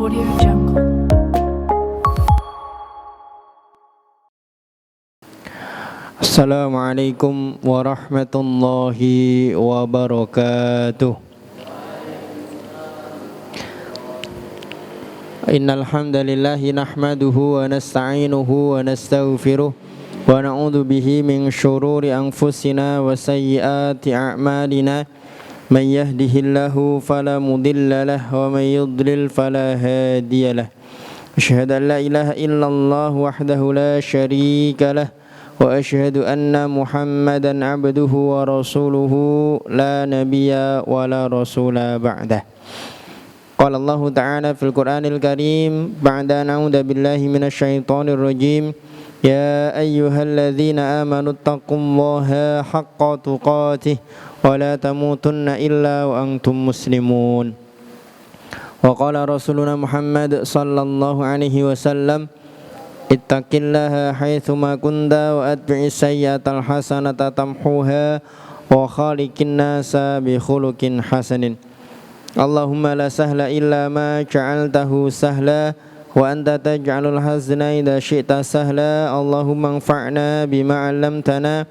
Audio Jungle. Assalamualaikum warahmatullahi wabarakatuh. Innal hamdalillahi nahmaduhu wa nasta'inuhu wa nastaghfiruh wa na'udzu bihi min shururi anfusina wa sayyiati a'malina. Man yahdihillahu fala mudilla lahu wa man yudlil fala hadiya lahu. Asyhadu an la ilaha illallah wahdahu la syarika lahu wa asyhadu anna Muhammadan abduhu wa rasuluhu la nabiyya wa la rasula ba'dah. Qala Allah Ta'ala fil Qur'anil Karim ba'da na'udzu billahi minasyaitonir rajim. Ya ayyuhalladzina amanu taqullaha haqqa tuqatih wa la tamutunna illa wa antum muslimun. Wa qala Rasuluna Muhammad sallallahu alaihi wasallam, ittaqillaha haitsuma kunta wa atbi'is sayyi'atal hasanata tamhuha wa khaliqin nasa bi khuluqin hasanin. Allahumma la sahla illa ma ja'altahu sahla wa anta taj'alul hazna idza syi'ta sahla. Allahumma anfa'na bima 'allamtana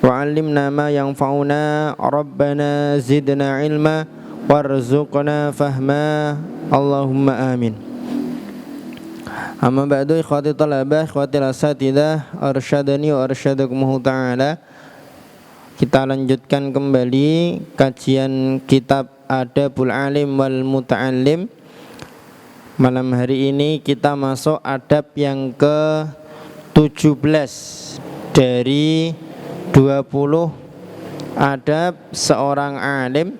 wa 'allimna ma yanfa'una. Rabbana zidna 'ilma warzuqna fahma. Allahumma amin. Amma ba'du, ikhwati talabah, ikhwati asatidah, arsyadani wa arsyadakumullah ta'ala. Kita lanjutkan kembali kajian kitab Adabul Alim wal Muta'allim. Malam hari ini kita masuk adab yang ke-17 dari 20 adab seorang alim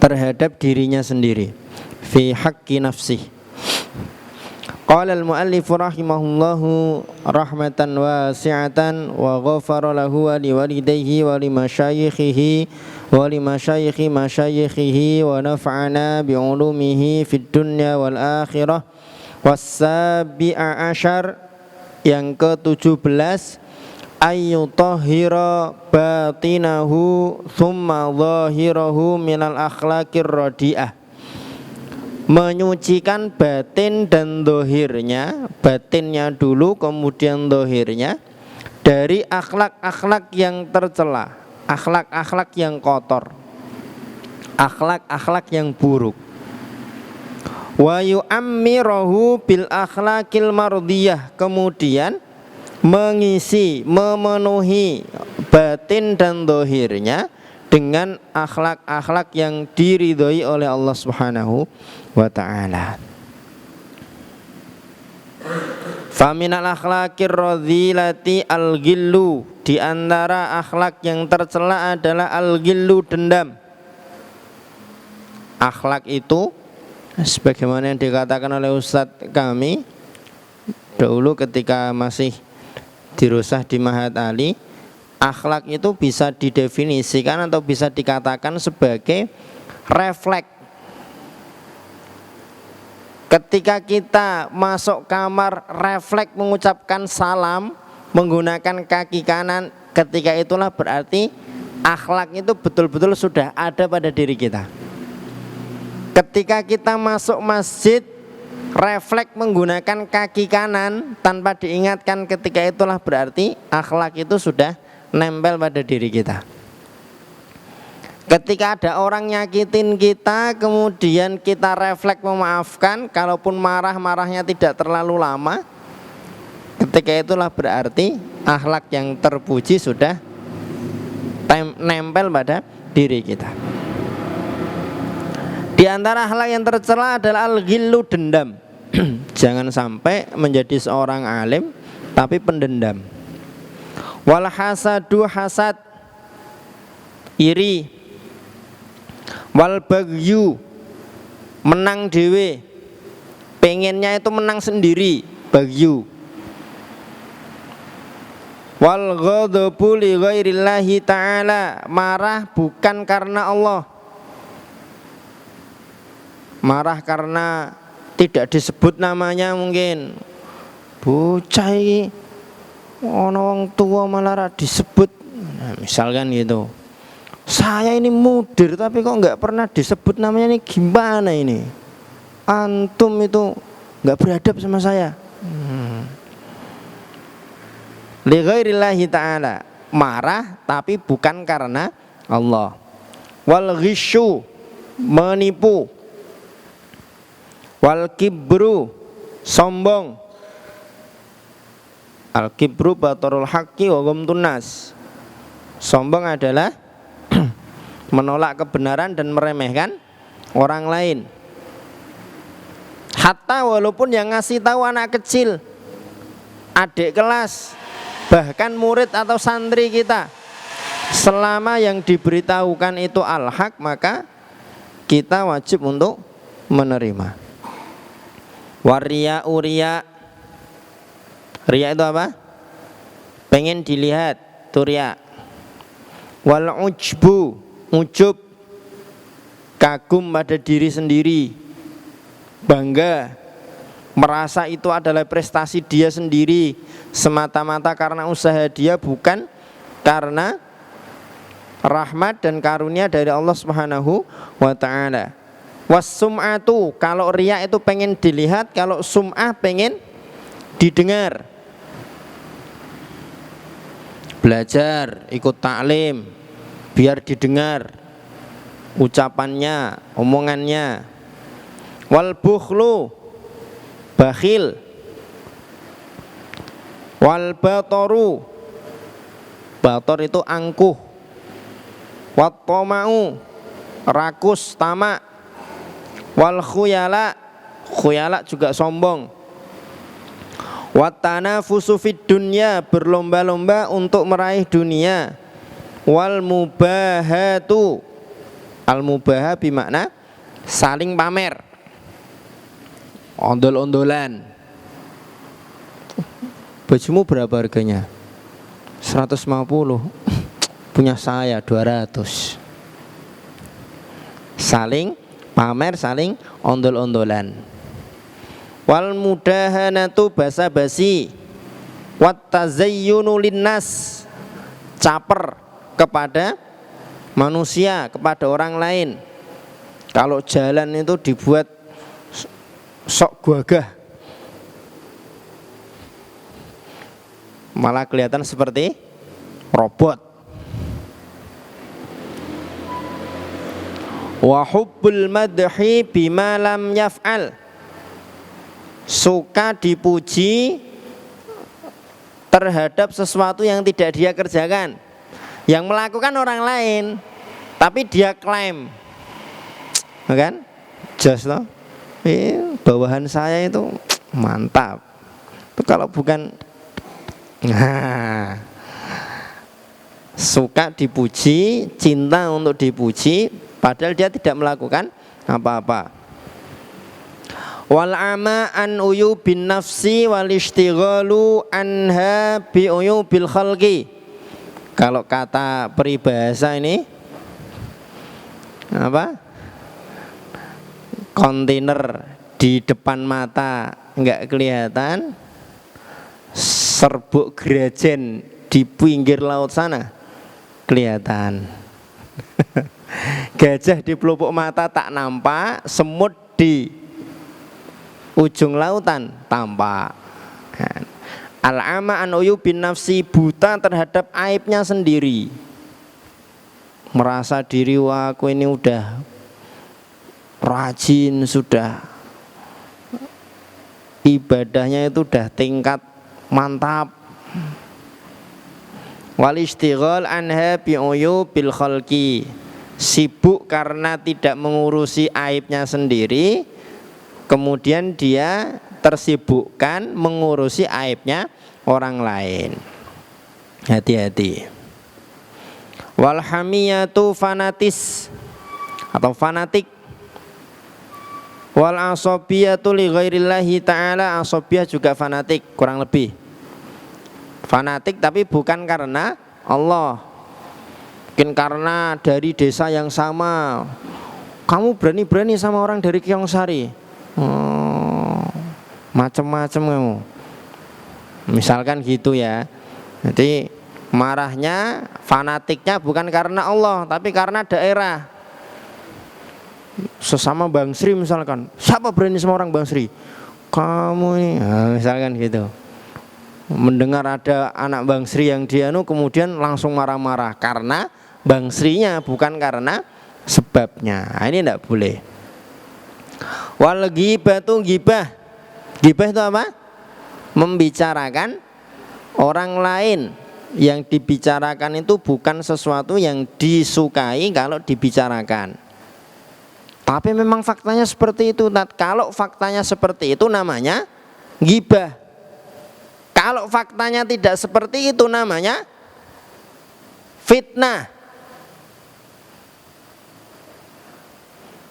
terhadap dirinya sendiri. Fi haqqi nafsih. Qala al-muallif rahimahullahu rahmatan wasi'atan wa ghafara lahu wa liwalidayhi wa limasyayikhihi wa limasyayikhi masyayikhihi wa nafa'ana bi'ulumihi fid dunya wal akhirah. Was-sabi'a asyar, yang ke-17, ayyutahhira batinahu thumma zahirahu minal akhlaqir radi'ah. Menyucikan batin dan dohirnya, batinnya dulu kemudian dohirnya, dari akhlak-akhlak yang tercela, akhlak-akhlak yang kotor, akhlak-akhlak yang buruk. Wa yu'ammirahu bil akhlaqil mardiyah, kemudian mengisi, memenuhi batin dan dohirnya dengan akhlak-akhlak yang diridhoi oleh Allah Subhanahu wa ta'ala. Faminal akhlaqir radhilati al-ghillu, di antara akhlak yang tercela adalah al-ghillu, dendam. Akhlak itu sebagaimana yang dikatakan oleh Ustadz kami dahulu ketika masih dirusah di Mahat Ali, akhlak itu bisa didefinisikan atau bisa dikatakan sebagai refleks. Ketika kita masuk kamar, refleks mengucapkan salam menggunakan kaki kanan, ketika itulah berarti akhlak itu betul-betul sudah ada pada diri kita. Ketika kita masuk masjid, refleks menggunakan kaki kanan tanpa diingatkan, ketika itulah berarti akhlak itu sudah nempel pada diri kita. Ketika ada orang nyakitin kita, kemudian kita refleks memaafkan, kalaupun marah-marahnya tidak terlalu lama, ketika itulah berarti akhlak yang terpuji sudah nempel pada diri kita. Di antara akhlak yang tercela adalah al-ghillu, dendam. Jangan sampai menjadi seorang alim tapi pendendam. Wal hasadu, hasad, iri. Wal baghyu, menang dewe, pengennya itu menang sendiri, baghyu. Wal ghadabu li ghairillahi ta'ala, marah bukan karena Allah, marah karena tidak disebut namanya. Mungkin bocah iki ana wong tua malah disebut, nah, misalkan gitu. Saya ini mudir tapi kok nggak pernah disebut namanya, ini gimana ini? antum itu nggak beradab sama saya. Li ghairillahi ta'ala, marah tapi bukan karena Allah. Wal ghisyu, menipu. Wal kibru, sombong. Al kibru batarul haqqi wa ghamtun nas. Sombong adalah menolak kebenaran dan meremehkan orang lain. Hatta walaupun yang ngasih tahu anak kecil, adik kelas, bahkan murid atau santri kita, selama yang diberitahukan itu al-haq, maka kita wajib untuk menerima. Waria uria, ria itu apa? Pengen dilihat, itu ria. Wal ujbu, ujub, kagum pada diri sendiri, bangga, merasa itu adalah prestasi dia sendiri, semata-mata karena usaha dia, bukan karena rahmat dan karunia dari Allah Subhanahu wa ta'ala. Was-sum'atu, kalau riya itu pengen dilihat, kalau sum'ah pengen didengar. Belajar, ikut taklim biar didengar ucapannya, omongannya. Wal bukhlu, bakhil. Wal batoru, bator itu angkuh. Wat toma'u, rakus, tamak. Wal khuyala, khuyala juga sombong. Wat tanafusu fid dunya, berlomba-lomba untuk meraih dunia. Wal mubahatu, al mubahah bimakna saling pamer, ondol-ondolan. Bajumu berapa harganya? 150. Punya saya 200. Saling pamer, saling ondol-ondolan. Wal mudahanatu, basa-basi. Wat tazayyunu linnas, caper kepada manusia, kepada orang lain. Kalau jalan itu dibuat sok gagah, malah kelihatan seperti robot. Wa hubbul madhi bima lam yaf'al, suka dipuji terhadap sesuatu yang tidak dia kerjakan. Yang melakukan orang lain tapi dia klaim, kan? Just loh, bawahan saya itu mantap. Itu kalau bukan, nah, suka dipuji, cinta untuk dipuji, padahal dia tidak melakukan apa-apa. Wal ama an uyubin nafsi wal ishtighalu anha bi uyubil khalqi. Kalau kata peribahasa ini apa? Kontainer di depan mata enggak kelihatan, serbuk gerajen di pinggir laut sana kelihatan. Gajah di pelupuk mata tak nampak, semut di ujung lautan tampak. Al-ama an uyubin nafsi, buta terhadap aibnya sendiri. Merasa diri, wah aku ini udah rajin, sudah ibadahnya itu udah tingkat mantap. Wal istighal anha bi uyubil khalqi, sibuk karena tidak mengurusi aibnya sendiri, kemudian dia tersibukkan mengurusi aibnya orang lain. Hati-hati. Wal hamiyatu, fanatis atau fanatik. Wal asobiyatu li ghairillahi ta'ala, asobiyah juga fanatik, kurang lebih. Fanatik tapi bukan karena Allah, mungkin karena dari desa yang sama. Kamu berani-berani sama orang dari Kyongsari, macem-macem kamu, misalkan gitu ya. Jadi marahnya, fanatiknya bukan karena Allah tapi karena daerah. sesama Bang Sri misalkan, siapa berani sama orang Bang Sri? Kamu ini, nah, misalkan gitu. Mendengar ada anak Bang Sri yang dianu, kemudian langsung marah-marah karena Bang Srinya, bukan karena sebabnya. Nah, ini tidak boleh. Wal ghibatu ghibah. Ghibah itu apa? Membicarakan orang lain. Yang dibicarakan itu bukan sesuatu yang disukai kalau dibicarakan. Tapi memang faktanya seperti itu. Kalau faktanya seperti itu namanya ghibah. Kalau faktanya tidak seperti itu namanya fitnah.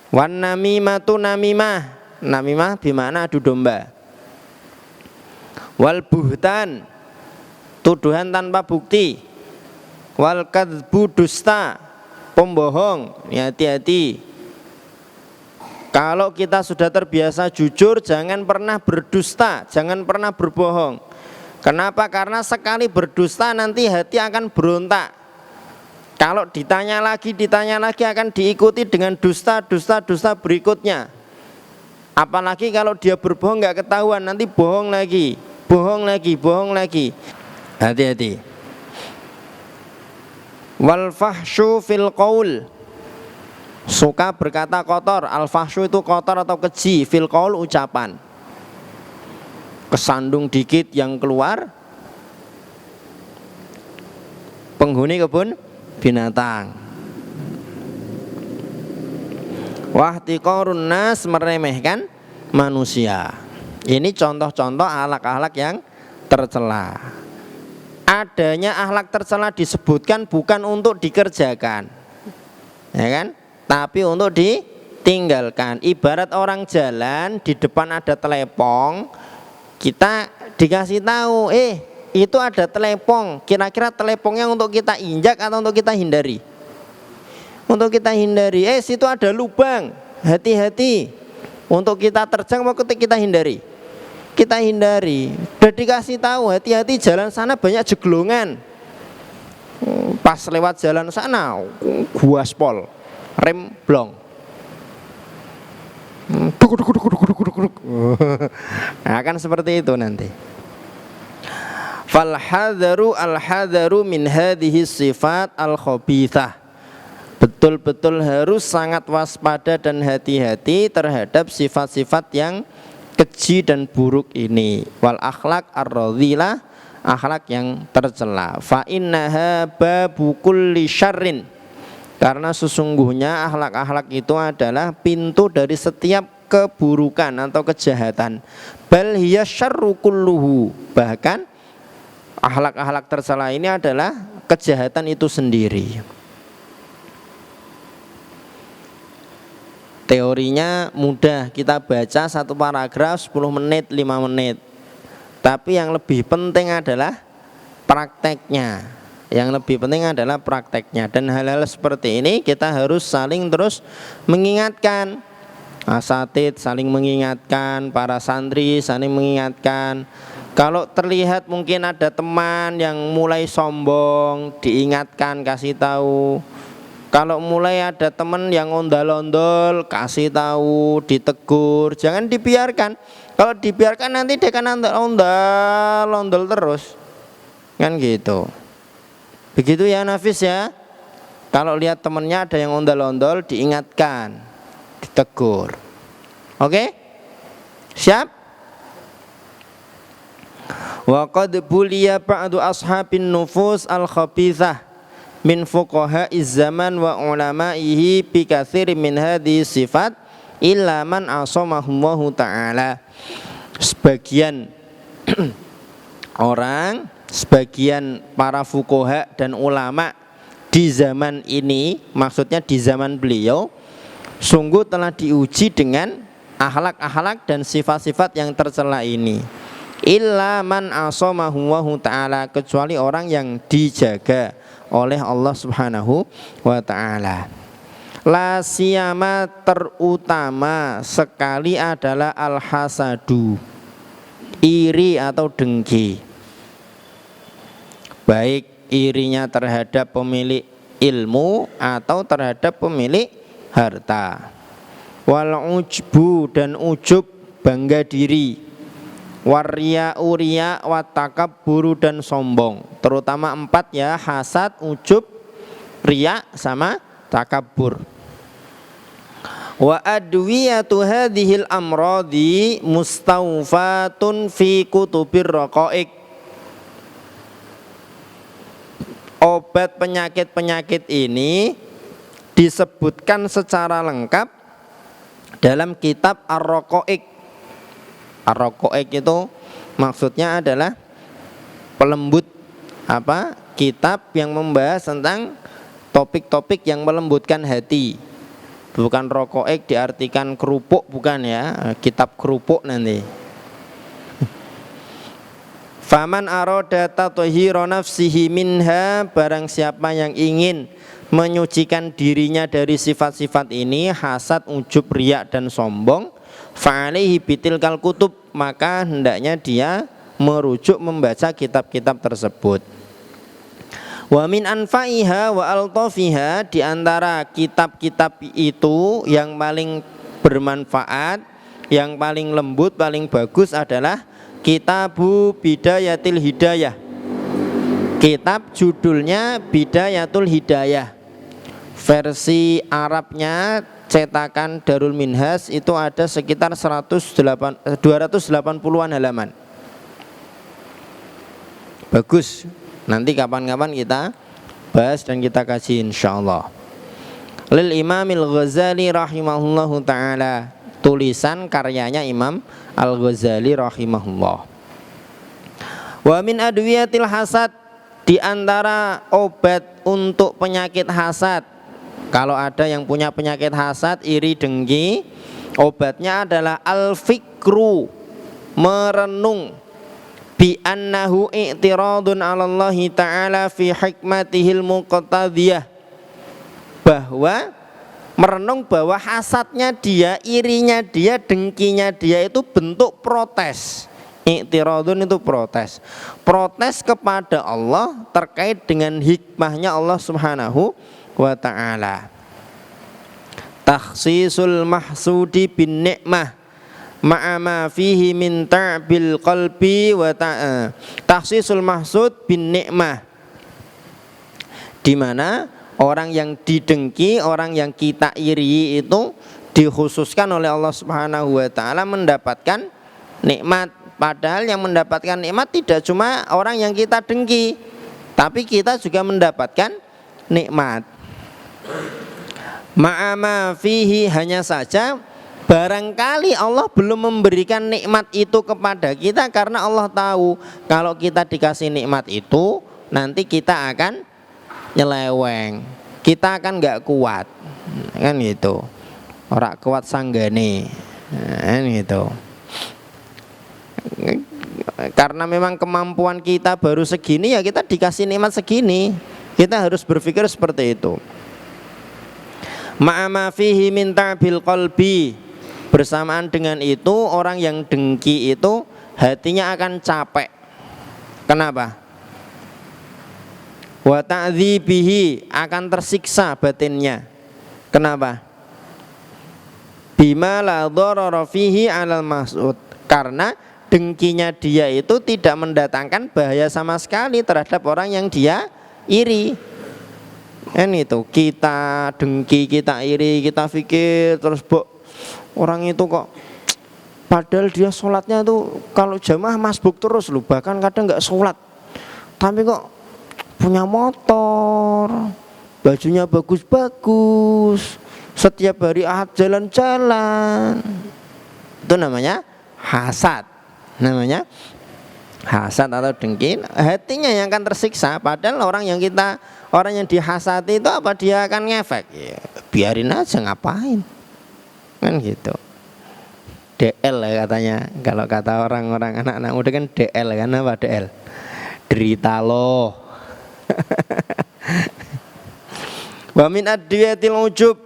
Wan namimatu namimah. Namimah bimana adu domba. Wal buhtan, tuduhan tanpa bukti. Wal kadzbu, dusta, pembohong. Hati-hati. Kalau kita sudah terbiasa jujur, jangan pernah berdusta, jangan pernah berbohong. Kenapa? Karena sekali berdusta nanti hati akan berontak. Kalau ditanya lagi akan diikuti dengan dusta berikutnya. Apalagi kalau dia berbohong nggak ketahuan, nanti bohong lagi. Hati-hati. Wal fahsyu fil qaul, suka berkata kotor. Al fahsyu itu kotor atau keji, fil qaul ucapan. Kesandung dikit yang keluar, penghuni kebun binatang. Wahtiqarun nas, meremehkan manusia. Ini contoh-contoh akhlak-akhlak yang tercela. Adanya akhlak tercela disebutkan bukan untuk dikerjakan, ya kan? Tapi untuk ditinggalkan. Ibarat orang jalan, di depan ada telepong, kita dikasih tahu, itu ada telepong. Kira-kira telepongnya untuk kita injak atau untuk kita hindari? Untuk kita hindari. Situ ada lubang, hati-hati. Untuk kita terjang mau kita hindari. Kita hindari. Udah dikasih tahu, hati-hati, jalan sana banyak jeglongan. Pas lewat jalan sana, guaspol, rem blong. Nah, kan seperti itu nanti. Fal hadaru al hadaru min hadhihi sifat al khabithah. Betul-betul harus sangat waspada dan hati-hati terhadap sifat-sifat yang keji dan buruk ini. Wal akhlak ar-radhilah, akhlak yang tercela. Fa innaha babu kulli syarrin, karena sesungguhnya akhlak-akhlak itu adalah pintu dari setiap keburukan atau kejahatan. Bal hiya syarru kulluhu, bahkan akhlak-akhlak tercela ini adalah kejahatan itu sendiri. Teorinya mudah, kita baca satu paragraf 10 menit, 5 menit. Tapi yang lebih penting adalah prakteknya. Dan hal-hal seperti ini kita harus saling terus mengingatkan. Asatid saling mengingatkan, para santri saling mengingatkan. Kalau terlihat mungkin ada teman yang mulai sombong, diingatkan, kasih tahu. Kalau mulai ada teman yang ondal-ondol, kasih tahu, ditegur, jangan dibiarkan. Kalau dibiarkan nanti dia kan ondal-ondol terus, kan gitu. Begitu ya Nafis ya. Kalau lihat temannya ada yang ondal-ondol, diingatkan, ditegur. Oke? Siap? Wa qad buliya ba'du ashabin nufus al-khabithah min fuqaha'iz zaman wa ulama'ihi bi katsir min hadhihi sifat illa man asamahullahu ta'ala. Sebagian orang, sebagian para fuqaha dan ulama di zaman ini, maksudnya di zaman beliau, sungguh telah diuji dengan akhlak-akhlak dan sifat-sifat yang tercela ini. Illa man asamahullahu ta'ala, kecuali orang yang dijaga oleh Allah Subhanahu wa ta'ala. La siyama, terutama sekali adalah al-hasadu, iri atau dengki. Baik irinya terhadap pemilik ilmu atau terhadap pemilik harta. wal ujbu dan ujub bangga diri, waria uria watakabburu dan sombong. Terutama 4 ya, hasad, ujub, riya sama takabbur. Wa adwiyatu hadhil amradi mustawfatun fi kutubir raqaiq. Obat penyakit-penyakit ini disebutkan secara lengkap dalam kitab Ar-Raqaiq. Ar-Raqaiq itu maksudnya adalah pelembut, kitab yang membahas tentang topik-topik yang melembutkan hati. Bukan Raqaiq diartikan kerupuk, bukan ya, kitab kerupuk nanti. Faman aroda tatahira nafsihi minha, barang siapa yang ingin menyucikan dirinya dari sifat-sifat ini, hasad, ujub, riya dan sombong, fa'alaihi bitilkal kutub, maka hendaknya dia merujuk membaca kitab-kitab tersebut. Wa min anfa'iha wa altafiha, di antara kitab-kitab itu yang paling bermanfaat, yang paling lembut, paling bagus adalah Kitabu Bidayatil Hidayah. Kitab judulnya Bidayatul Hidayah. Versi Arabnya cetakan Darul Minhaj itu ada sekitar 280-an halaman. Bagus. Nanti kapan-kapan kita bahas dan kita kaji insyaallah. Lil Imamil Ghazali rahimahullahu ta'ala, tulisan karyanya Imam Al-Ghazali rahimahullah. Wa min adwiyatil hasad, di antara obat untuk penyakit hasad. Kalau ada yang punya penyakit hasad, iri, dengki, obatnya adalah al-fikru, merenung, bi annahu i'tiradun 'ala Allah ta'ala fi hikmatihil muqtadiyah, bahwa merenung bahwa hasadnya dia, irinya dia, dengkinya dia itu bentuk protes. I'tiradun itu protes. Protes kepada Allah terkait dengan hikmahnya Allah Subhanahu wa ta'ala. Takhsisul mahsudi bin ni'mah ma'a ma fihi min ta'bil qalbi wa takhsisul mahsud bin ni'mah, di mana orang yang didengki, orang yang kita iri itu dikhususkan oleh Allah Subhanahu wa ta'ala mendapatkan nikmat. Padahal yang mendapatkan nikmat tidak cuma orang yang kita dengki, tapi kita juga mendapatkan nikmat. Ma'ama fihi, hanya saja barangkali Allah belum memberikan nikmat itu kepada kita karena Allah tahu kalau kita dikasih nikmat itu nanti kita akan nyeleweng, kita akan nggak kuat, kan gitu. Ora kuat sanggane, kan gitu. Karena memang kemampuan kita baru segini, ya kita dikasih nikmat segini, kita harus berpikir seperti itu. Ma'ama fihi min ta'bil qalbi, bersamaan dengan itu orang yang dengki itu hatinya akan capek. Kenapa? Wa ta'dzibihi, akan tersiksa batinnya. Kenapa? Bima la dharara fihi 'alal mahsud, karena dengkinya dia itu tidak mendatangkan bahaya sama sekali terhadap orang yang dia iri. Kan itu, kita dengki, kita iri, kita pikir terus orang itu kok padahal dia sholatnya tuh kalau jamaah masbuk terus loh, bahkan kadang nggak sholat, tapi kok punya motor, bajunya bagus-bagus, setiap hari Ahad jalan-jalan. Itu namanya hasad, namanya hasad atau dengki. Hatinya yang akan tersiksa. Padahal orang yang dihasati itu apa, dia akan ngefek, ya, biarin aja, ngapain, kan gitu. DL ya katanya, kalau kata orang-orang anak-anak muda kan DL kan, apa DL, derita loh. Wa min adwiyatil ujub,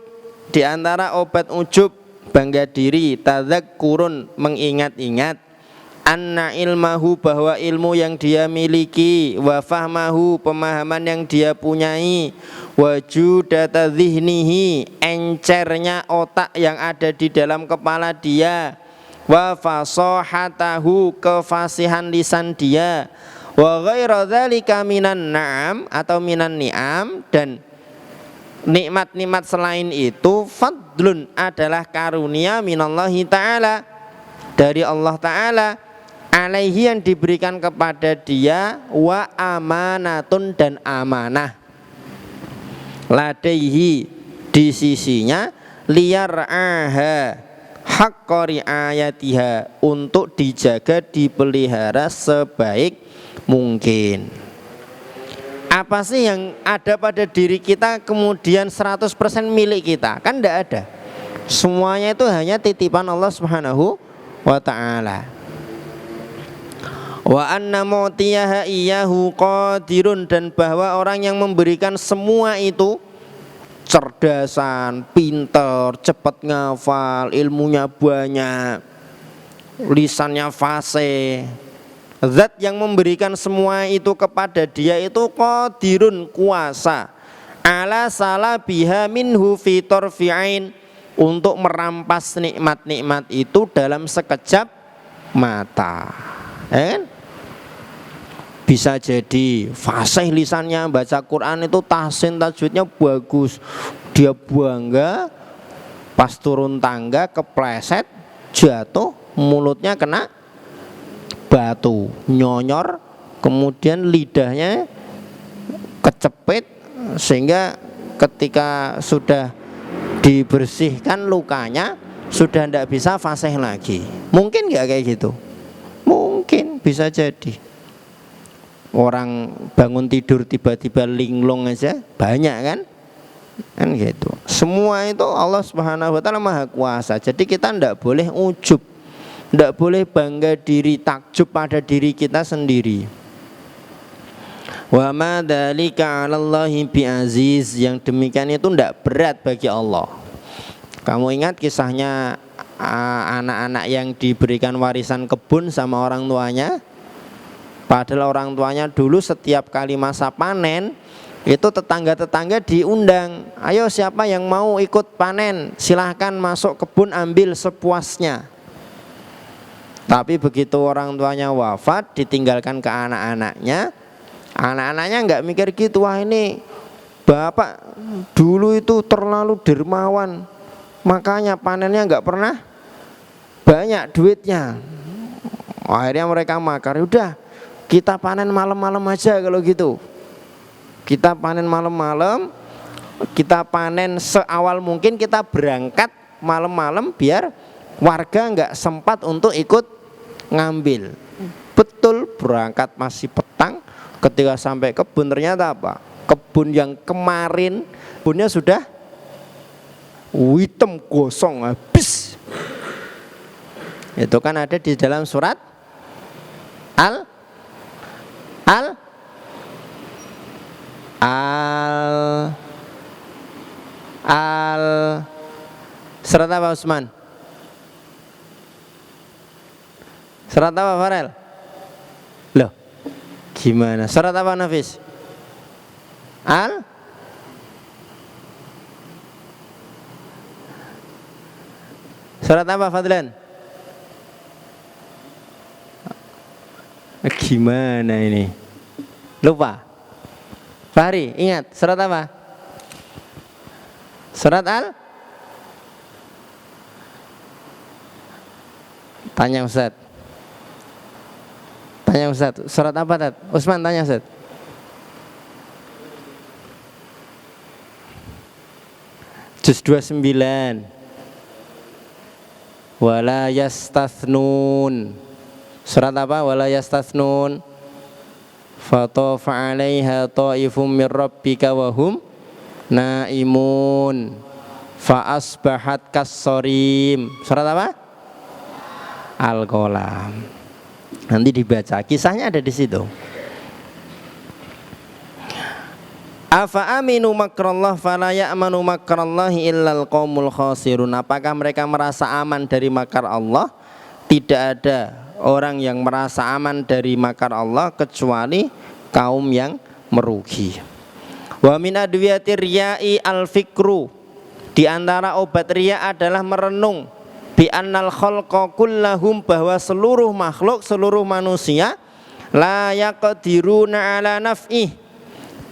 di antara obat ujub, bangga diri, tadzakkurun, mengingat-ingat, anna ilmahu, bahwa ilmu yang dia miliki, wa fahmahu, pemahaman yang dia punyai, wa judata dhihnihi, encernya otak yang ada di dalam kepala dia, wa fasahatahu, kefasihan lisan dia, wa ghaira dzalika minan na'am atau minan ni'am, dan nikmat-nikmat selain itu, fadlun adalah karunia minallahi ta'ala, dari Allah Ta'ala, alaihi yang diberikan kepada dia, wa amanatun dan amanah, ladaihi di sisinya, liyar'aha haqqa ri'ayatiha, untuk dijaga dipelihara sebaik mungkin. Apa sih yang ada pada diri kita kemudian 100% milik kita? Kan tidak ada. Semuanya itu hanya titipan Allah Subhanahu wa ta'ala. Wa anna mu'tiyaha iyyahu qadirun, dan bahwa orang yang memberikan semua itu, cerdasan, pinter, cepat ngafal, ilmunya banyak, lisannya fasih, zat yang memberikan semua itu kepada dia itu qadirun, kuasa, ala salabiha minhu fi tarfi'ain, untuk merampas nikmat-nikmat itu dalam sekejap mata. Bisa jadi fasih lisannya, baca Quran itu tahsin tajwidnya bagus, dia bangga, pas turun tangga kepleset, jatuh, mulutnya kena batu, nyonyor, kemudian lidahnya kecepit, sehingga ketika sudah dibersihkan lukanya sudah tidak bisa fasih lagi. Mungkin nggak kayak gitu? Mungkin, bisa jadi. Orang bangun tidur tiba-tiba linglung aja banyak kan gitu. Semua itu Allah Subhanahu wa ta'ala maha kuasa. Jadi kita tidak boleh ujub, tidak boleh bangga diri, takjub pada diri kita sendiri. Wa ma dzalika 'alallahi bi'aziz, yang demikian itu tidak berat bagi Allah. Kamu ingat kisahnya anak-anak yang diberikan warisan kebun sama orang tuanya? Padahal orang tuanya dulu setiap kali masa panen itu tetangga-tetangga diundang, ayo siapa yang mau ikut panen, silahkan masuk kebun ambil sepuasnya. Tapi begitu orang tuanya wafat, ditinggalkan ke anak-anaknya, anak-anaknya nggak mikir gitu, wah ini bapak dulu itu terlalu dermawan, makanya panennya nggak pernah banyak duitnya. Akhirnya mereka makar, udah kita panen malam-malam aja kalau gitu. Kita panen malam-malam, kita panen seawal mungkin, kita berangkat malam-malam biar warga nggak sempat untuk ikut ngambil. Betul, berangkat masih petang, ketika sampai kebun ternyata apa? Kebun yang kemarin kebunnya sudah hitam gosong habis. Itu kan ada di dalam surat Surat apa Usman? Surat apa Farel? Loh, gimana? Surat apa Nafis? Surat apa Fadlan? Gimana ini? Lupa? Fahri, ingat surat apa? Surat Tanya Ustaz. Tanya Ustaz, surat apa Tad? Usman tanya Ustaz. Juz 29. Wala yastathnun. Surat apa? Wala yastathnun. Fatafa 'alaiha ta'ifum mir rabbika wa hum naimun. Fa asbahat kas-sarim. Surat apa? Al-Qalam. Nanti dibaca, kisahnya ada di situ. Afa aminu makrallah fala ya'manu makrallahi illal qaumul khasirun. Apakah mereka merasa aman dari makar Allah? Tidak ada orang yang merasa aman dari makar Allah kecuali kaum yang merugi. Wa min adwiyatir riya'i al-fikru, di antara obat riya adalah merenung bi annal khalqa kullahum, bahwa seluruh makhluk, seluruh manusia la yaqdiruna ala naf'ih,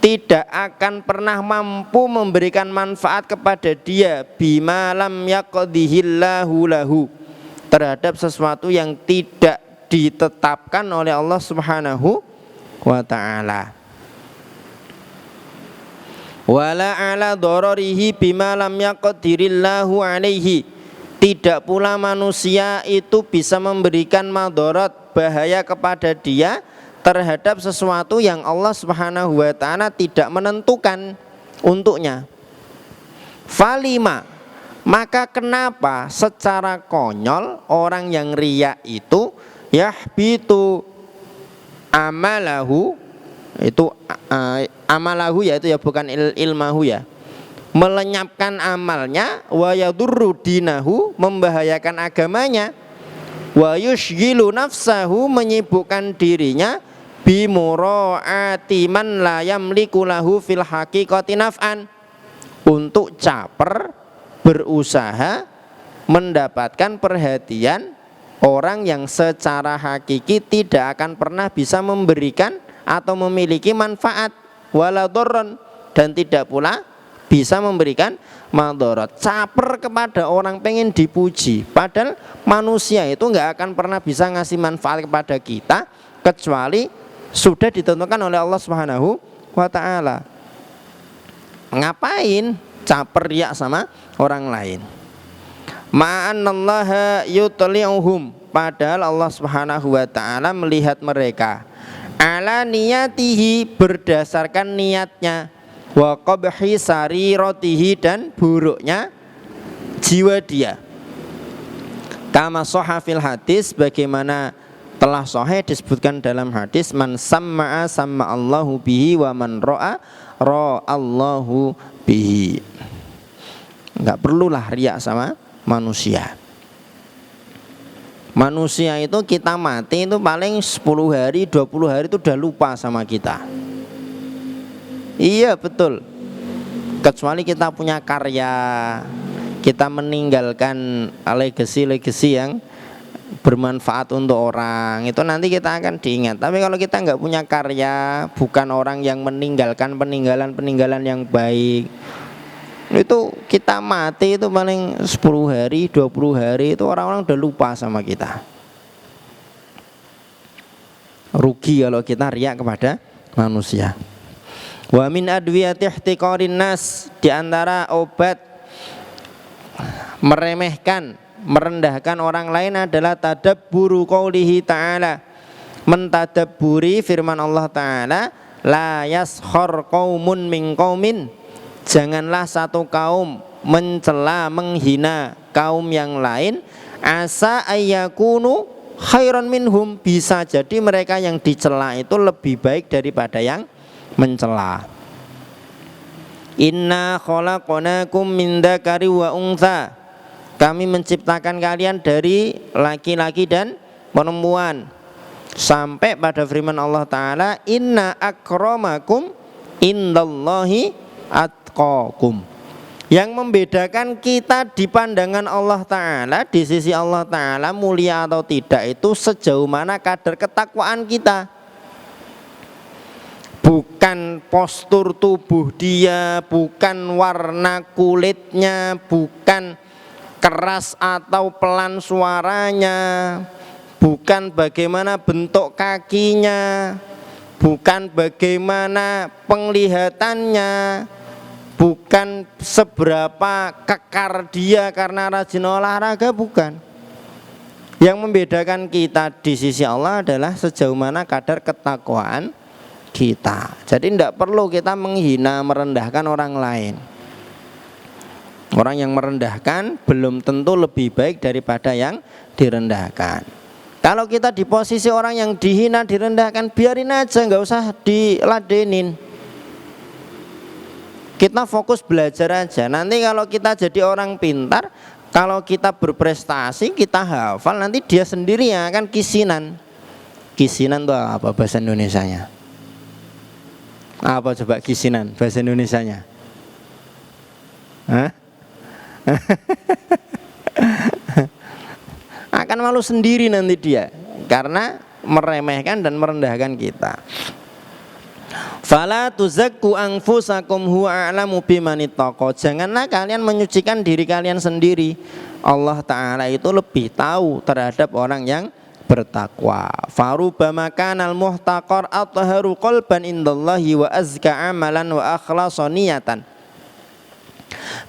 tidak akan pernah mampu memberikan manfaat kepada dia bima lam yaqdihillahu lahu, terhadap sesuatu yang tidak ditetapkan oleh Allah Subhanahu wa ta'ala. Wala ala dararihi bima lam yaqdirillahu alaihi, tidak pula manusia itu bisa memberikan madarat, bahaya kepada dia terhadap sesuatu yang Allah Subhanahu wa ta'ala tidak menentukan untuknya. Falima, maka kenapa secara konyol orang yang riya itu yahbitu amalahu, itu amalahu ya, itu ya bukan ilmahu ya, melenyapkan amalnya, wa yadurru dinahu, membahayakan agamanya, wa yushghilu nafsahu, menyibukkan dirinya, bimura'ati man la yamliku lahu fil haqiqati naf'an, untuk caper berusaha mendapatkan perhatian orang yang secara hakiki tidak akan pernah bisa memberikan atau memiliki manfaat, wala dharran, dan tidak pula bisa memberikan madarat. Caper kepada orang pengen dipuji, padahal manusia itu nggak akan pernah bisa ngasih manfaat kepada kita kecuali sudah ditentukan oleh Allah Subhanahu wa ta'ala. Ngapain caper riya sama orang lain? Ma'anallaha yutli'uhum, padahal Allah Subhanahu wa ta'ala melihat mereka, ala niyatihi, berdasarkan niatnya, wa qabhi sariratihi, dan buruknya jiwa dia. Kama sahha fil hadis, bagaimana telah sahih disebutkan dalam hadis, man samma'a samma'allahu bihi wa man ra'a ra'allahu bihi. Enggak perlulah riya sama manusia. Manusia itu kita mati itu paling 10 hari 20 hari itu udah lupa sama kita. Iya betul. Kecuali kita punya karya, kita meninggalkan legasi-legasi yang bermanfaat untuk orang, itu nanti kita akan diingat. Tapi kalau kita nggak punya karya, bukan orang yang meninggalkan peninggalan yang baik, itu kita mati itu paling 10 hari 20 hari itu orang-orang udah lupa sama kita. Rugi kalau kita riya kepada manusia. Wa min adwiyati ihtiqarin nas, di antara obat meremehkan, merendahkan orang lain adalah tadabburu qaulihi ta'ala, mentadabburi firman Allah Ta'ala, la yaskhar qaumun min qaumin, janganlah satu kaum mencela, menghina kaum yang lain, asa ayyakunu khairan minhum, bisa jadi mereka yang dicela itu lebih baik daripada yang mencela. Inna khalaqnakum min dzakari wa untha, kami menciptakan kalian dari laki-laki dan perempuan, sampai pada firman Allah Ta'ala, inna akramakum indallahi atqakum, yang membedakan kita di pandangan Allah Ta'ala, di sisi Allah Ta'ala mulia atau tidak itu sejauh mana kadar ketakwaan kita. Bukan postur tubuh dia, bukan warna kulitnya, bukan keras atau pelan suaranya, bukan bagaimana bentuk kakinya, bukan bagaimana penglihatannya, bukan seberapa kekar dia karena rajin olahraga, bukan. Yang membedakan kita di sisi Allah adalah sejauh mana kadar ketakwaan kita. Jadi tidak perlu kita menghina, merendahkan orang lain. Orang yang merendahkan belum tentu lebih baik daripada yang direndahkan. Kalau kita di posisi orang yang dihina, direndahkan, biarin aja, nggak usah diladenin. Kita fokus belajar aja. Nanti kalau kita jadi orang pintar, Kalau kita berprestasi, kita hafal, nanti dia sendiri yang akan kisinan. Kisinan itu apa bahasa Indonesianya? Apa coba kisinan bahasa Indonesianya? Hah? Akan malu sendiri nanti dia karena meremehkan dan merendahkan kita. Fala tuzakku anfusakum huwa a'lamu bimanittaqa. Janganlah kalian menyucikan diri kalian sendiri. Allah Ta'ala itu lebih tahu terhadap orang yang bertakwa. Farubama kanal muhtaqar atharu qalban indallahi wa azka amalan wa akhlasa niyatan.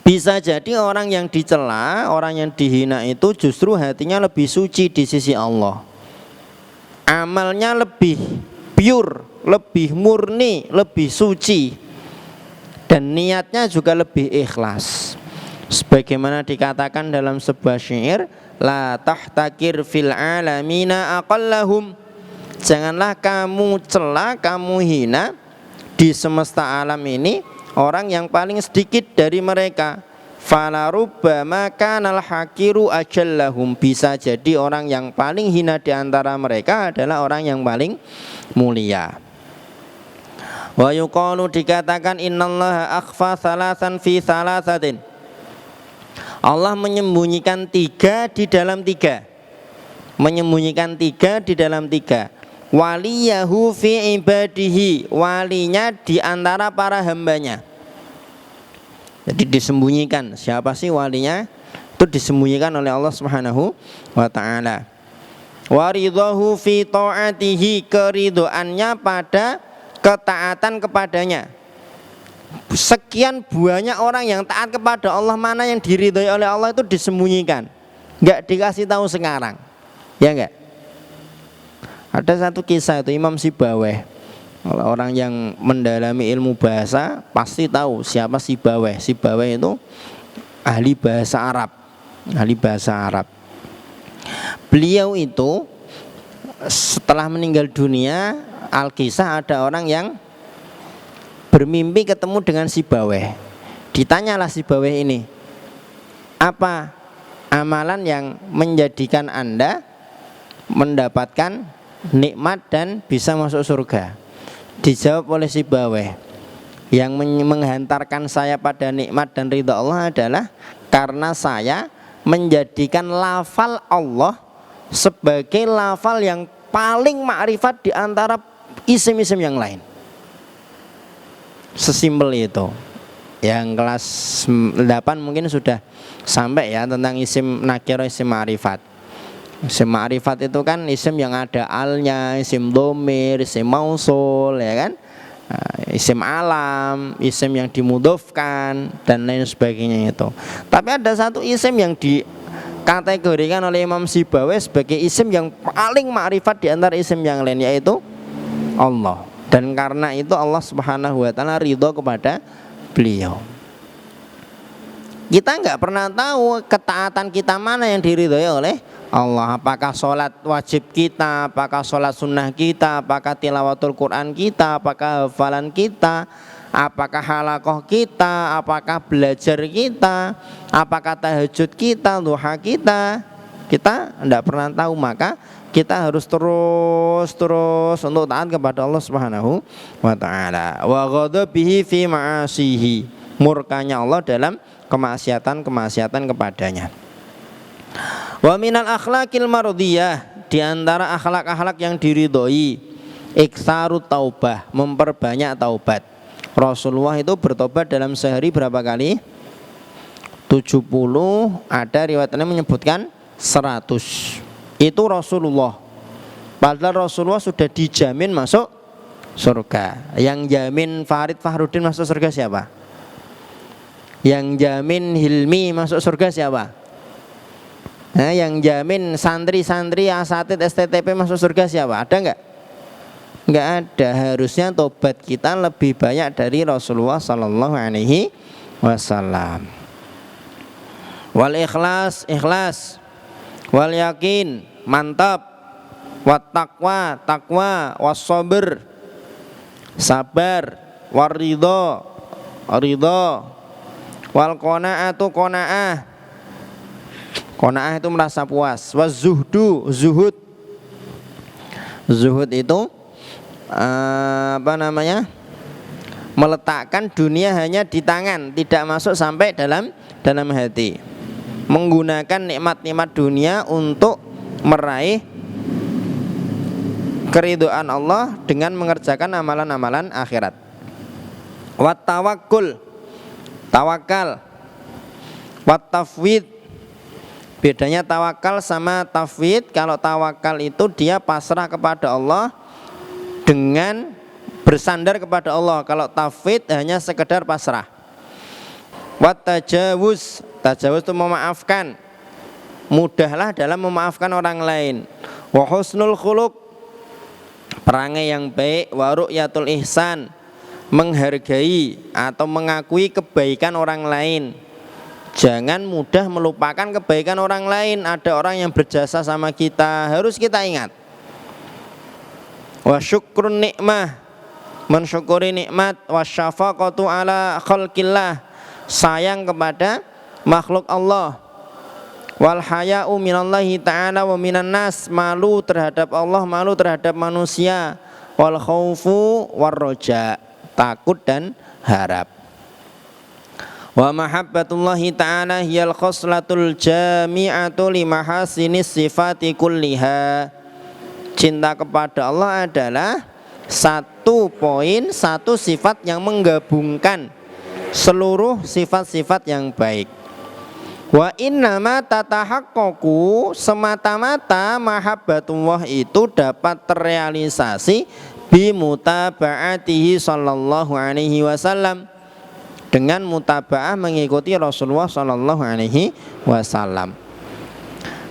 Bisa jadi orang yang dicela, orang yang dihina itu justru hatinya lebih suci di sisi Allah. Amalnya lebih pure, lebih murni, lebih suci, dan niatnya juga lebih ikhlas. Sebagaimana dikatakan dalam sebuah syair, la tahtakir fil alamina aqallahum. Janganlah kamu cela, kamu hina di semesta alam ini orang yang paling sedikit dari mereka. Fala rubbama kanal hakiru ajallahum. Bisa jadi orang yang paling hina di antara mereka adalah orang yang paling mulia. Wa yuqalu, dikatakan innallaha akhfa salasan fi salasatin. Allah menyembunyikan 3 di dalam 3. Menyembunyikan 3 di dalam 3. Waliyahu fi ibadihi, walinya di antara para hambanya. Jadi disembunyikan, siapa sih walinya? Itu disembunyikan oleh Allah Subhanahu wa taala. Waridahu fi ta'atihi, keridoannya pada ketaatan kepadanya. Sekian banyak orang yang taat kepada Allah, mana yang diridhoi oleh Allah itu disembunyikan, enggak dikasih tahu sekarang. Ya enggak? Ada satu kisah itu Imam Sibawayh. Orang yang mendalami ilmu bahasa pasti tahu siapa Sibawayh. Sibawayh itu ahli bahasa Arab. Ahli bahasa Arab. Beliau itu setelah meninggal dunia, Al-Kisah ada orang yang bermimpi ketemu dengan Sibawayh. Ditanyalah Sibawayh ini, apa amalan yang menjadikan Anda mendapatkan nikmat dan bisa masuk surga? Dijawab oleh Sibawayh, yang menghantarkan saya pada nikmat dan ridha Allah adalah karena saya menjadikan lafal Allah sebagai lafal yang paling makrifat di antara isim-isim yang lain. Sesimpel itu. Yang kelas 8 mungkin sudah sampai ya tentang isim nakirah, isim ma'rifat. Isim ma'rifat itu kan isim yang ada alnya, isim dhamir, isim mausul, ya kan? Isim alam, isim yang dimudhofkan dan lain sebagainya itu. Tapi ada satu isim yang dikategorikan oleh Imam Sibawayh sebagai isim yang paling ma'rifat di antara isim yang lain, yaitu Allah. Dan karena itu Allah Subhanahu wa taala ridho kepada beliau. Kita nggak pernah tahu ketaatan kita mana yang diridhoi oleh Allah. Apakah sholat wajib kita, apakah sholat sunnah kita, apakah tilawatul Quran kita, apakah hafalan kita, apakah halaqah kita, apakah belajar kita, apakah tahajud kita, duha kita. Kita tidak pernah tahu, maka kita harus terus untuk taat kepada Allah Subhanahu wa taala. Wa ghadabihi fi ma'asihi, murkanya Allah dalam kemaksiatan kepadanya. Wa minal akhlaqil mardiyah, di antara akhlak-akhlak yang diridhoi, iktsaru taubah, memperbanyak taubat. Rasulullah itu bertobat dalam sehari berapa kali? 70, ada riwayatnya menyebutkan 100. Itu Rasulullah. Padahal Rasulullah sudah dijamin masuk surga. Yang jamin Farid Fahrudin masuk surga siapa? Yang jamin Hilmi masuk surga siapa? Nah, yang jamin santri-santri asatid STTP masuk surga siapa? Ada enggak? Enggak ada. Harusnya tobat kita lebih banyak dari Rasulullah sallallahu alaihi wasallam. Wal ikhlas, ikhlas. Wal yakin, mantap. Wat taqwa, takwa. Was sabr, sabar. War ridho, ridho. Wal qanaatu, qanaah. Qanaah itu merasa puas. Wazuhdu, zuhud. Zuhud itu meletakkan dunia hanya di tangan, tidak masuk sampai dalam hati. Menggunakan nikmat-nikmat dunia untuk meraih keridhaan Allah dengan mengerjakan amalan-amalan akhirat. Wat tawakkul, tawakal. Wat tafwid. Bedanya tawakal sama tafwid, kalau tawakal itu dia pasrah kepada Allah dengan bersandar kepada Allah. Kalau tafwid hanya sekedar pasrah. Wat tajawuz, tajawuz itu memaafkan. Mudahlah dalam memaafkan orang lain. Wa husnul khuluq, perangai yang baik. Wa ru'yatul ihsan, menghargai atau mengakui kebaikan orang lain. Jangan mudah melupakan kebaikan orang lain. Ada orang yang berjasa sama kita, harus kita ingat. Wa syukrun nikmah, mensyukuri nikmat. Wa syafaqatu ala khalqillah, sayang kepada makhluk Allah. Wal haya'u minallahi ta'ala wa minan nas, malu terhadap Allah, malu terhadap manusia. Wal khaufu war roja, takut dan harap. Wa mahabbatullahi ta'ala hiyal khoslatul jami'atu limahasinis sifati kulliha. Cinta kepada Allah adalah satu poin, satu sifat yang menggabungkan seluruh sifat-sifat yang baik. Wa innama tatahaqqaqu, semata-mata mahabbatullah itu dapat terrealisasi bimutaba'atihi sallallahu alaihi wasallam, dengan mutaba'ah mengikuti Rasulullah sallallahu alaihi wasallam.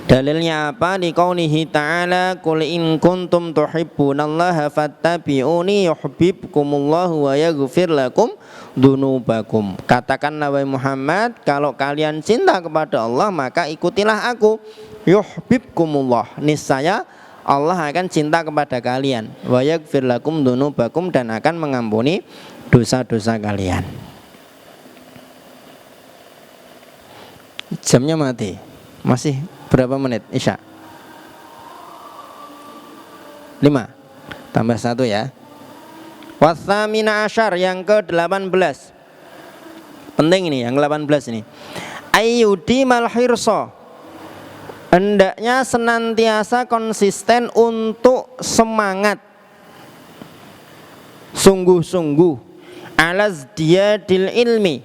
Dalilnya apa? Liqaulihi ta'ala qul in kuntum tuhibbunallaha fattabi'uni yuhibbukumullahu wa yaghfir lakum dzunubakum. Katakanlah wahai Muhammad, kalau kalian cinta kepada Allah maka ikutilah aku. Yuhibbukumullah, niscaya Allah akan cinta kepada kalian. Wa yaghfir lakum dzunubakum, dan akan mengampuni dosa-dosa kalian. Jamnya mati. Masih berapa menit Isya? 5 tambah 1 ya. Wathamina asyar, yang ke-18. Penting ini yang 18 ini. Ayyudi malhirso, hendaknya senantiasa konsisten untuk semangat sungguh-sungguh alaz diyadil ilmi,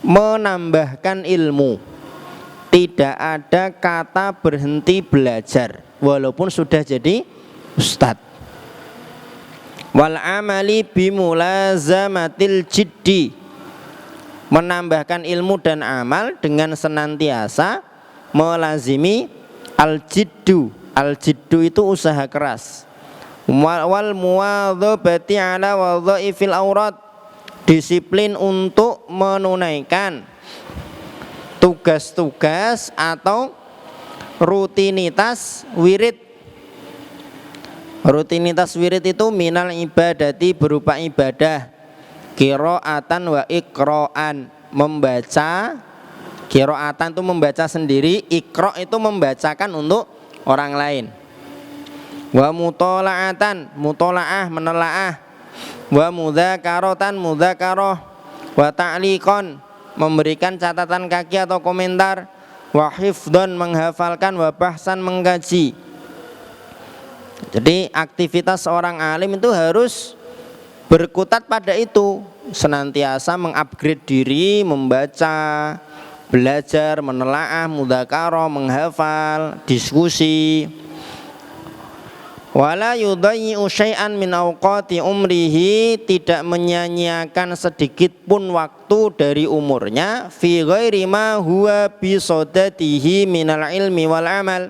menambahkan ilmu. Tidak ada kata berhenti belajar walaupun sudah jadi ustadz. Wal amali bimulazamatil jiddi, menambahkan ilmu dan amal dengan senantiasa melazimi al-jiddu. Al-jiddu itu usaha keras. Wal muwadzabati ala wadhaifil aurat, disiplin untuk menunaikan tugas-tugas atau rutinitas wirid. Rutinitas wirid itu minal ibadati, berupa ibadah. Qiraatan wa iqra'an, membaca. Qiraatan itu membaca sendiri, iqra' itu membacakan untuk orang lain. Wa mutola'atan, mutola'ah, menelaah. Wa mudzakaratan, mudzakarah. Wa ta'liqan, memberikan catatan kaki atau komentar. Wa hifdhan, menghafalkan. Wa bahsan, mengkaji. Jadi aktivitas seorang alim itu harus berkutat pada itu, senantiasa mengupgrade diri, membaca, belajar, menelaah, mudzakarah, menghafal, diskusi. Wala yudayyi'u syai'an min awqati umrihi, tidak menyia-nyiakan sedikit pun waktu dari umurnya, fi ghairi ma huwa bisadatihi minal ilmi wal amal,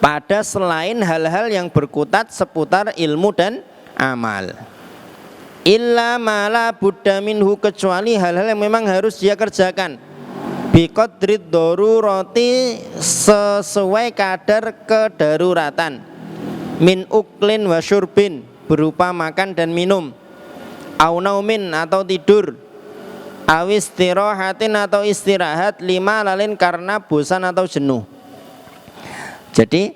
pada selain hal-hal yang berkutat seputar ilmu dan amal. Illa ma la budda minhu, kecuali hal-hal yang memang harus dia kerjakan. Biqadrid darurati, sesuai kadar kedaruratan. Min uklin wa syurbin, berupa makan dan minum. Au naumin, atau tidur. awistirahatin atau istirahat, lima lalin karena bosan atau jenuh. Jadi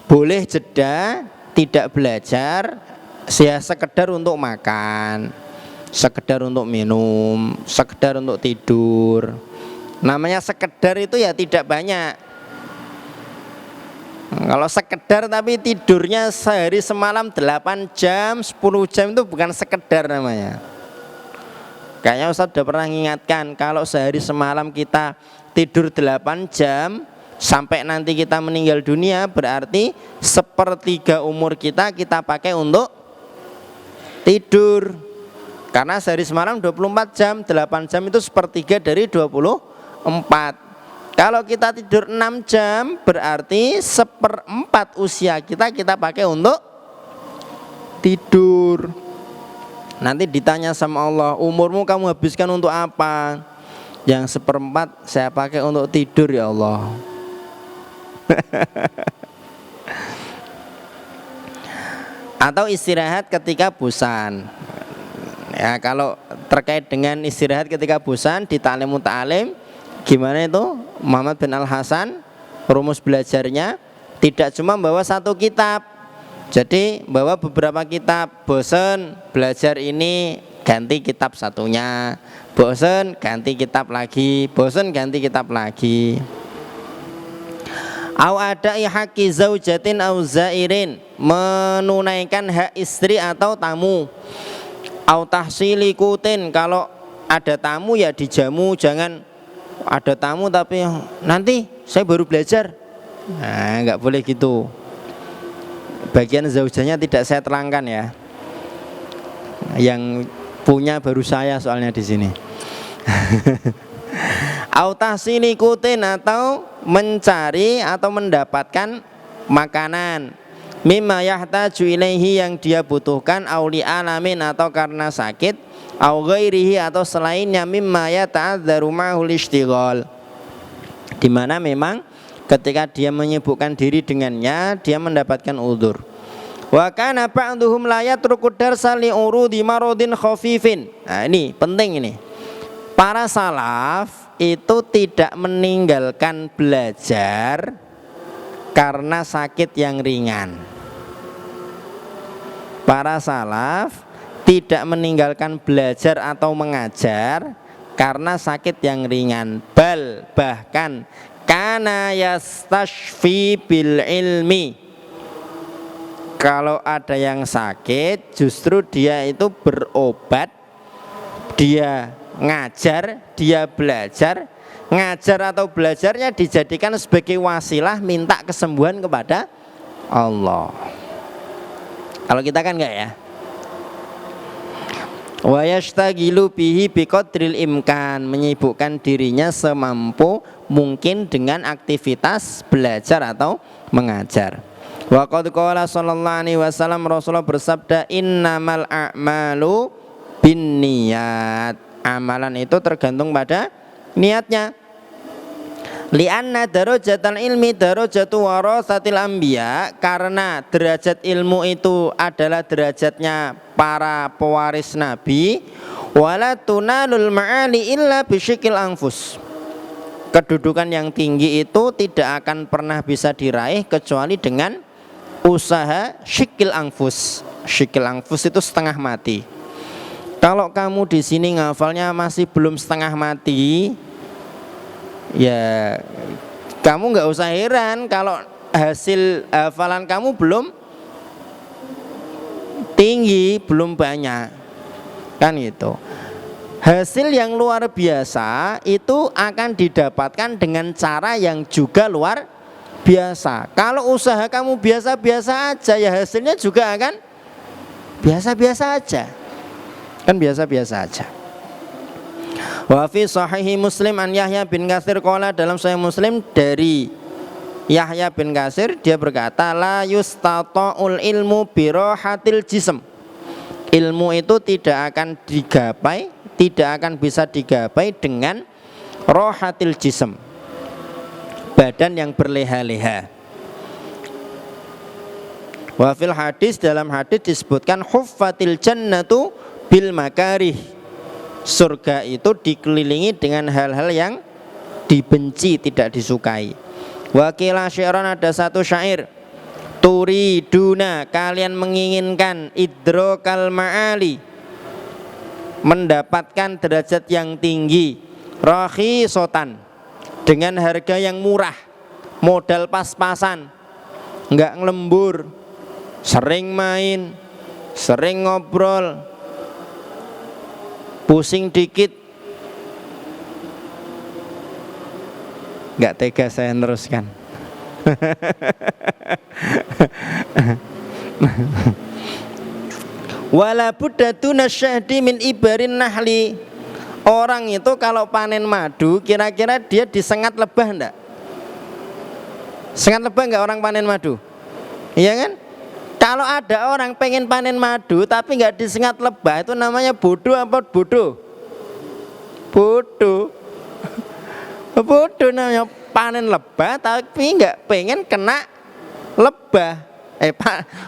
boleh jeda tidak belajar ya sekedar untuk makan, sekedar untuk minum, sekedar untuk tidur. Namanya sekedar itu ya tidak banyak. Kalau sekedar tapi tidurnya sehari semalam 8 jam, 10 jam itu bukan sekedar namanya. Kayaknya Ustaz sudah pernah mengingatkan, kalau sehari semalam kita tidur 8 jam sampai nanti kita meninggal dunia, berarti sepertiga umur kita pakai untuk tidur. Karena sehari semalam 24 jam, 8 jam itu sepertiga dari 24. Kalau kita tidur 6 jam, berarti 1/4 usia kita pakai untuk tidur. Nanti ditanya sama Allah, umurmu kamu habiskan untuk apa? Yang 1/4 saya pakai untuk tidur ya Allah. Atau istirahat ketika bosan. Ya, kalau terkait dengan istirahat ketika bosan di Ta'lim Muta'alim, gimana itu? Muhammad bin Al-Hasan rumus belajarnya tidak cuma bawa satu kitab. Jadi bawa beberapa kitab, bosan belajar ini ganti kitab satunya, bosan ganti kitab lagi, bosan ganti kitab lagi. Au ada'i haqqi zaujatin au zairin, menunaikan hak istri atau tamu. Au tahsili kutin, kalau ada tamu ya dijamu, jangan ada tamu tapi nanti saya baru belajar. Nah, enggak boleh gitu. Bagian zaujanya tidak saya terangkan ya. Yang punya baru saya soalnya di sini. Au tahsili kutin, atau mencari atau mendapatkan makanan. Mimma yahtaju ilaihi, yang dia butuhkan, auli alamin, atau karena sakit, au ghairihi, atau selainnya, mimma yata'adzaru ma'hul ishtighal, di mana memang ketika dia menyibukkan diri dengannya dia mendapatkan udzur. Wa kana ba'dhum la yatruku darsa li urudi maradin khafifin. Nah, ini penting ini. Para salaf itu tidak meninggalkan belajar karena sakit yang ringan. Para salaf tidak meninggalkan belajar atau mengajar karena sakit yang ringan. Bahkan kana yastashfi bil ilmi, kalau ada yang sakit justru dia itu berobat, dia ngajar, dia belajar. Ngajar atau belajarnya dijadikan sebagai wasilah minta kesembuhan kepada Allah. Kalau kita kan enggak ya. Wa yastagilu bihi biqadril imkan, menyibukkan dirinya semampu mungkin dengan aktivitas belajar atau mengajar. Wa qad qala sallallahu alaihi wasallam, Rasulullah bersabda, innamal a'malu binniyat, amalan itu tergantung pada niatnya. Li'anna darajatal ilmi darajatu warasatil anbiya, karena derajat ilmu itu adalah derajatnya para pewaris nabi. Wala tunalul ma'ali illa bisyikil anfus, kedudukan yang tinggi itu tidak akan pernah bisa diraih kecuali dengan usaha syikil anfus. Syikil anfus itu setengah mati. Kalau kamu di sini ngafalnya masih belum setengah mati, ya kamu nggak usah heran kalau hasil hafalan kamu belum tinggi, belum banyak, kan gitu. Hasil yang luar biasa itu akan didapatkan dengan cara yang juga luar biasa. Kalau usaha kamu biasa-biasa aja, ya hasilnya juga akan biasa-biasa aja, kan biasa-biasa aja. Wa fi sahihi Muslim an Yahya bin Katsir qala, dalam Sahih Muslim dari Yahya bin Katsir dia berkata, la yustata'ul ilmu birohatil jism, ilmu itu tidak akan digapai, tidak akan bisa digapai dengan rohatil jism, badan yang berleha-leha. Wa fil hadis, dalam hadis disebutkan huffatil jannatu bil makarih, surga itu dikelilingi dengan hal-hal yang dibenci, tidak disukai. Wakilah syi'ran, ada satu syair, turiduna, kalian menginginkan idrokal ma'ali, mendapatkan derajat yang tinggi, rakhisotan, dengan harga yang murah, modal pas-pasan, enggak ngelembur, sering main, sering ngobrol, pusing dikit. Enggak tega saya meneruskan. Wala budda tunasyahdi min ibarin nahli. Orang itu kalau panen madu, kira-kira dia disengat lebah enggak? Sengat lebah enggak orang panen madu? Iya kan? Kalau ada orang pengen panen madu tapi enggak disengat lebah, itu namanya bodoh apa bodoh? Bodoh. Bodoh namanya, panen lebah tapi enggak pengen kena lebah.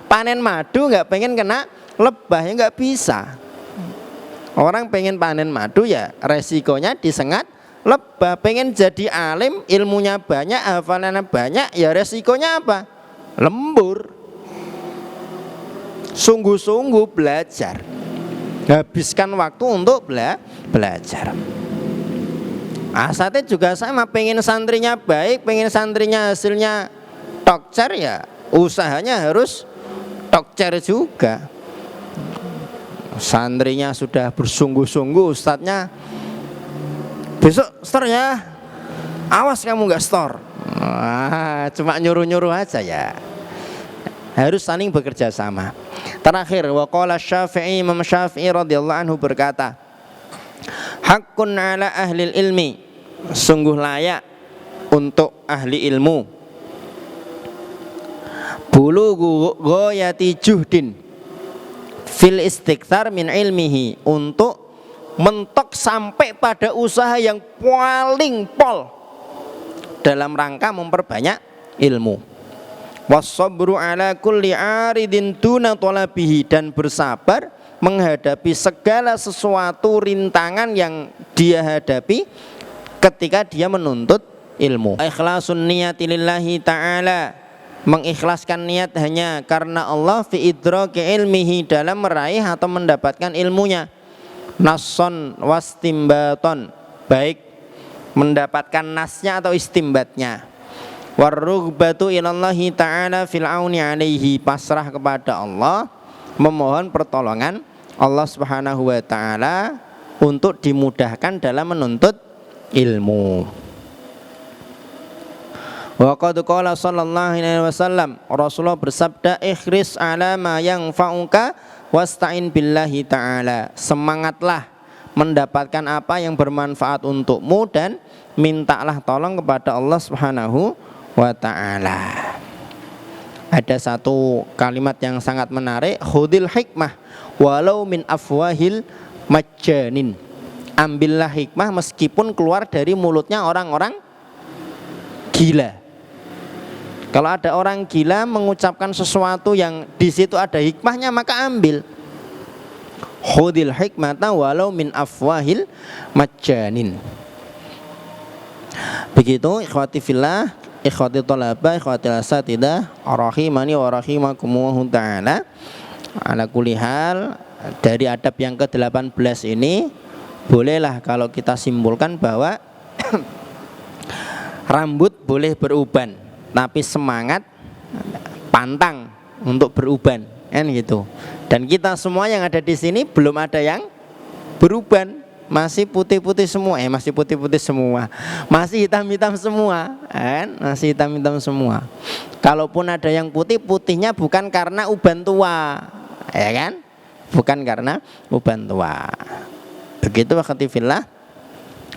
Panen madu enggak pengen kena lebah, ya enggak bisa. Orang pengen panen madu ya resikonya disengat lebah. Pengen jadi alim, ilmunya banyak, hafalannya banyak, ya resikonya apa? Lembur. Sungguh-sungguh belajar, habiskan waktu untuk belajar. Asatnya juga sama, pengen santrinya baik, pengen santrinya hasilnya tokcer, ya usahanya harus tokcer juga. Santrinya sudah bersungguh-sungguh, ustadznya besok store ya, awas kamu nggak store. Cuma nyuruh-nyuruh aja ya. Harus saling bekerja sama. Terakhir, waqala Syafi'i, Imam Syafi'i radhiyallahu anhu berkata, haqqun ala ahli ilmi, sungguh layak untuk ahli ilmu, bulughu ghayati juhdin fil istikthar min ilmihi, untuk mentok sampai pada usaha yang paling pol dalam rangka memperbanyak ilmu. Wassabru ala kulli aridin duna talabihi, dan bersabar menghadapi segala sesuatu rintangan yang dia hadapi ketika dia menuntut ilmu. Ikhlasun niyati lillahi ta'ala, mengikhlaskan niat hanya karena Allah, fi idraki ilmihi, dalam meraih atau mendapatkan ilmunya. Nasson wastimbaton, baik mendapatkan nasnya atau istimbatnya. Warrughbatu ilallahi ta'ala fil auni alaihi, pasrah kepada Allah, memohon pertolongan Allah subhanahu wa ta'ala untuk dimudahkan dalam menuntut ilmu. Wa qad qala sallallahu alaihi wasallam, Rasulullah bersabda, ikhris ala ma yanfa'uka wasta'in billahi ta'ala, semangatlah mendapatkan apa yang bermanfaat untukmu dan mintalah tolong kepada Allah subhanahu wa ta'ala. Ada satu kalimat yang sangat menarik, khudil hikmah walau min afwahil majjanin, ambillah hikmah meskipun keluar dari mulutnya orang-orang gila. Kalau ada orang gila mengucapkan sesuatu yang di situ ada hikmahnya, maka ambil. Khudil hikmata walau min afwahil majjanin. Begitu ikhwati fillah, ikhwati thalaba, ikhwati asatidah, rahimani wa rahimakumullah ta'ala. Ala kulli hal, dari adab yang ke-18 ini, bolehlah kalau kita simpulkan bahwa rambut boleh beruban, tapi semangat pantang untuk beruban, kan gitu. Dan kita semua yang ada di sini belum ada yang beruban, masih putih-putih semua, masih putih-putih semua, masih hitam-hitam semua, kan? Masih hitam-hitam semua. Kalaupun ada yang putih, putihnya bukan karena uban tua, ya kan? Bukan karena uban tua. Begitu akhwati fillah,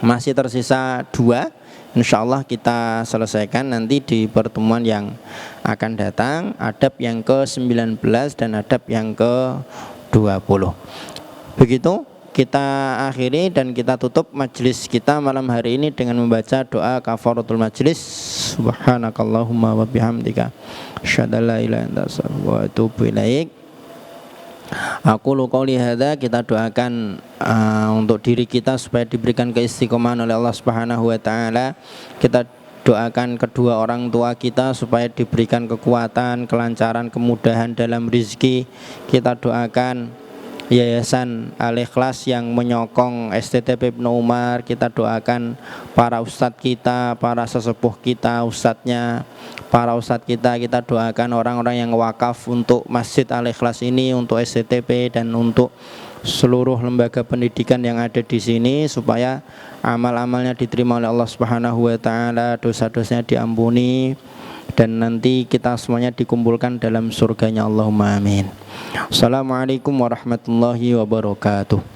masih tersisa 2. Insyaallah kita selesaikan nanti di pertemuan yang akan datang, adab yang ke-19 dan adab yang ke-20. Begitu kita akhiri dan kita tutup majelis kita malam hari ini dengan membaca doa kafaratul majelis. Subhanakallahumma wa bihamdika asyhadu an la ilaha illa anta astaghfiruka wa atubu ilaik. Aku qouli hadza, kita doakan untuk diri kita supaya diberikan keistiqomahan oleh Allah Subhanahu wa taala. Kita doakan kedua orang tua kita supaya diberikan kekuatan, kelancaran, kemudahan dalam rezeki. Kita doakan Yayasan Al-Ikhlas yang menyokong STTP Ibnu Umar. Kita doakan para ustadz kita, para sesepuh kita, ustadznya, para ustadz kita. Kita doakan orang-orang yang wakaf untuk Masjid Al-Ikhlas ini, untuk STTP dan untuk seluruh lembaga pendidikan yang ada di sini, supaya amal-amalnya diterima oleh Allah Subhanahu wa taala, dosa-dosanya diampuni, dan nanti kita semuanya dikumpulkan dalam surganya. Allahumma amin. Assalamualaikum warahmatullahi wabarakatuh.